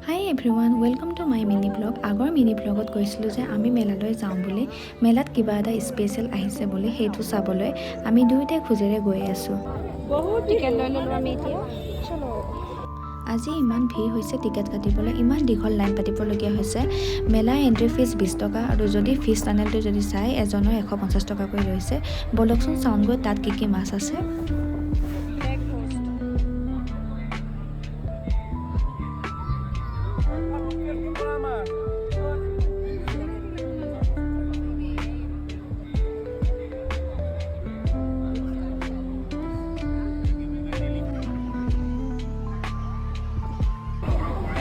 High everyone, welcome to my mini blog. আগৰ mini ব্লগত কৈছিলোঁ যে আমি মেলালৈ যাওঁ বুলি, মেলাত কিবা এটা স্পেচিয়েল আহিছে বুলি সেইটো চাবলৈ আমি দুয়োটাই খোজেৰে গৈ আছোঁ। বহুত টিকেট লৈ ল'লোঁ আমি এতিয়া। চলো। আজি ইমান ভিৰ হৈছে টিকেট কাটিবলৈ, ইমান দীঘল লাইন পাতিবলগীয়া হৈছে। মেলাৰ এণ্ট্ৰি ফিজ 20 টকা আৰু যদি ফিছ টানেলটো যদি চাই এজনৰ 150 টকাকৈ লৈছে। বলকচোন চাওঁগৈ তাত কি মাছ আছে।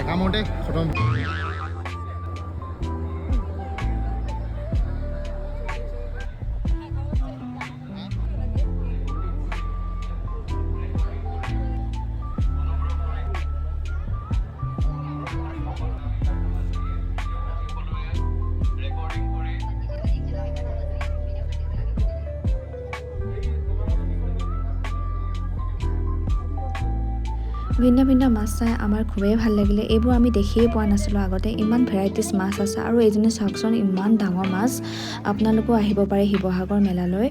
একামতে খতম। ভিন্ন ভিন্ন মাছ চাই আমাৰ খুবেই ভাল লাগিলে। এইবোৰ আমি দেখিয়ে পোৱা নাছিলোঁ আগতে, ইমান ভেৰাইটিজ মাছ আছে। আৰু এইজনী চাওকচোন ইমান ডাঙৰ মাছ। আপোনালোকেও আহিব পাৰে শিৱসাগৰ মেলালৈ।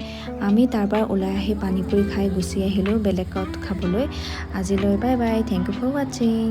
আমি তাৰ পৰা ওলাই আহি পানীপুৰি খাই গুচি আহিলোঁ বেলেগত খাবলৈ। আজিলৈ bye bye, thank you for ৱাচিং।